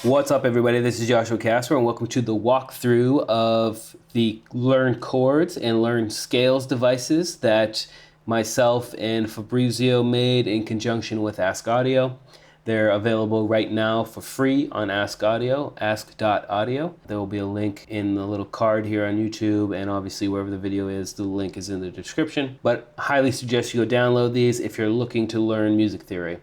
What's up, everybody? This is Joshua Casper, and welcome to the walkthrough of the Learn Chords and Learn Scales devices that myself and Fabrizio made in conjunction with Ask.Audio. They're available right now for free on Ask.Audio, Ask.Audio. There will be a link in the little card here on YouTube, and obviously wherever the video is, the link is in the description. But highly suggest you go download these if you're looking to learn music theory.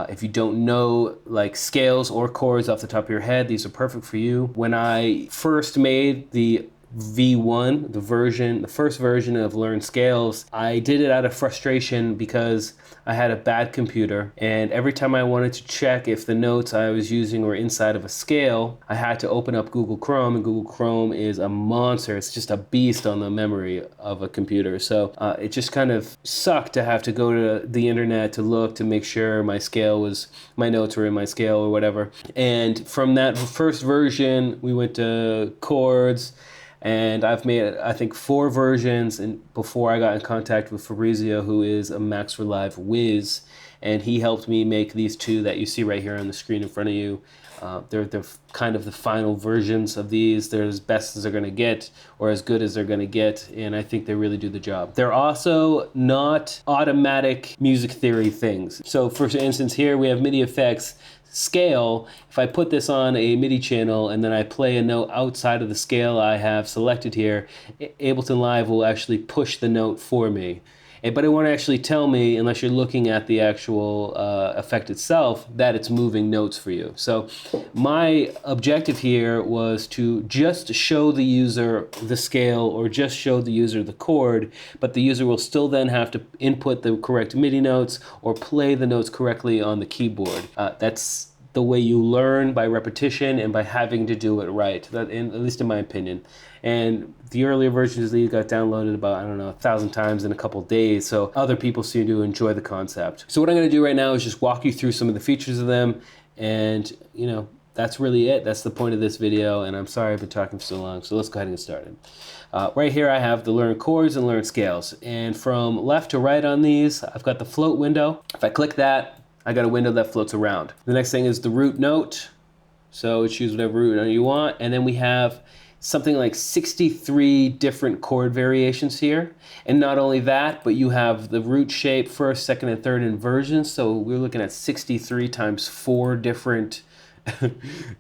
If you don't know like scales or chords off the top of your head, these are perfect for you. When I first made the V1, the first version of Learn Scales, I did it out of frustration because I had a bad computer, and every time I wanted to check if the notes I was using were inside of a scale, I had to open up Google Chrome, and Google Chrome is a monster. It's just a beast on the memory of a computer. So it just kind of sucked to have to go to the internet to look to make sure my notes were in my scale or whatever. And from that first version, we went to chords. And I've made, I think, 4 versions before I got in contact with Fabrizio, who is a Max for Live whiz. And he helped me make these 2 that you see right here on the screen in front of you. They're kind of the final versions of these. They're as best as they're going to get, or as good as they're going to get, and I think they really do the job. They're also not automatic music theory things. So for instance, here we have MIDI effects. Scale, if I put this on a MIDI channel and then I play a note outside of the scale I have selected here, Ableton Live will actually push the note for me. But it won't actually tell me, unless you're looking at the actual effect itself, that it's moving notes for you. So my objective here was to just show the user the scale or just show the user the chord, but the user will still then have to input the correct MIDI notes or play the notes correctly on the keyboard. That's the way you learn, by repetition and by having to do it right, at least in my opinion. And the earlier versions of these got downloaded about, 1,000 times in a couple days, so other people seem to enjoy the concept. So what I'm going to do right now is just walk you through some of the features of them, and that's really it. That's the point of this video, and I'm sorry I've been talking for so long, so let's go ahead and get started. Right here I have the Learn Chords and Learn Scales, and from left to right on these, I've got the float window. If I click that, I got a window that floats around. The next thing is the root note, so choose whatever root note you want, and then we have something like 63 different chord variations here. And not only that, but you have the root shape, first, second, and third inversions. So we're looking at 63 times 4 different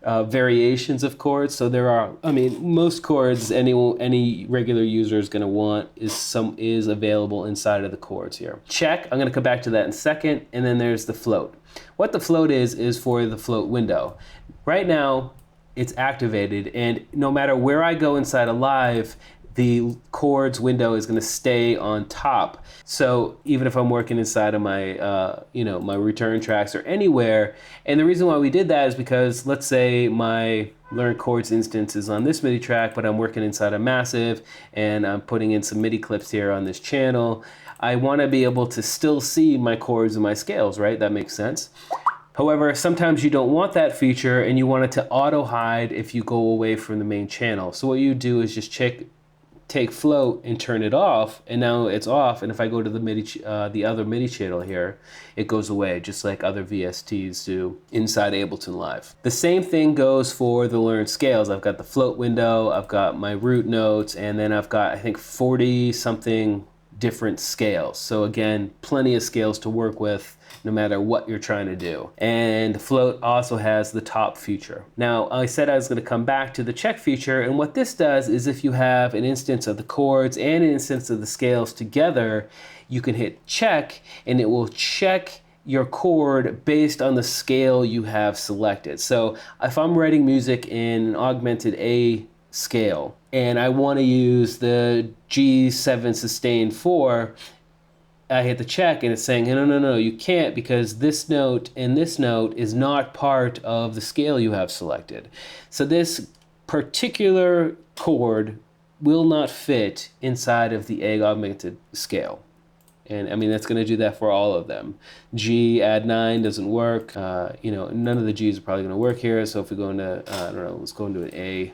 variations of chords. So there are, most chords any regular user is going to want is available inside of the chords here. Check. I'm going to come back to that in a second. And then there's the float. What the float is for the float window. Right now, it's activated, and no matter where I go inside of Live, the chords window is going to stay on top. So even if I'm working inside of my, my return tracks or anywhere, and the reason why we did that is because, let's say my Learn Chords instance is on this MIDI track, but I'm working inside a Massive, and I'm putting in some MIDI clips here on this channel. I want to be able to still see my chords and my scales, right? That makes sense. However, sometimes you don't want that feature and you want it to auto hide if you go away from the main channel. So what you do is just take float and turn it off, and now it's off. And if I go to the MIDI, the other MIDI channel here, it goes away, just like other VSTs do inside Ableton Live. The same thing goes for the Learn Scales. I've got the float window, I've got my root notes, and then I've got, I think, 40 something different scales. So again, plenty of scales to work with no matter what you're trying to do. And the float also has the top feature. Now, I said I was going to come back to the check feature, and what this does is if you have an instance of the chords and an instance of the scales together, you can hit check and it will check your chord based on the scale you have selected. So if I'm writing music in an augmented A scale and I want to use the G7 sustain 4, I hit the check and it's saying, no, you can't, because this note and this note is not part of the scale you have selected. So this particular chord will not fit inside of the A augmented scale. And that's going to do that for all of them. G add 9 doesn't work. None of the G's are probably going to work here. So if we go into, let's go into an A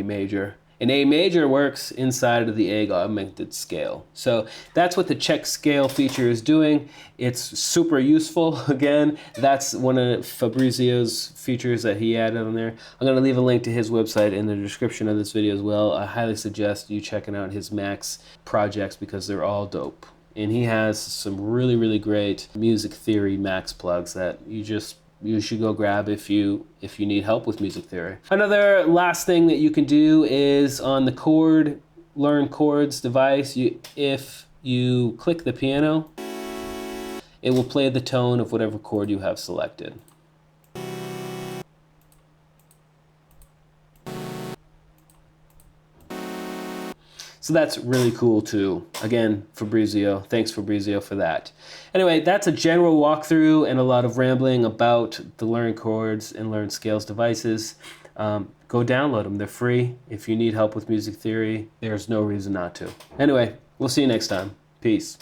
major. And A major works inside of the augmented scale. So that's what the check scale feature is doing. It's super useful. Again, that's one of Fabrizio's features that he added on there. I'm going to leave a link to his website in the description of this video as well. I highly suggest you checking out his Max projects because they're all dope. And he has some really, really great music theory Max plugs that you should go grab if you need help with music theory. Another last thing that you can do is on the Learn Chords device, if you click the piano, it will play the tone of whatever chord you have selected. So that's really cool too. Again, Fabrizio, thanks Fabrizio for that. Anyway, that's a general walkthrough and a lot of rambling about the Learn Chords and Learn Scales devices. Go download them, they're free. If you need help with music theory, there's no reason not to. Anyway, we'll see you next time. Peace.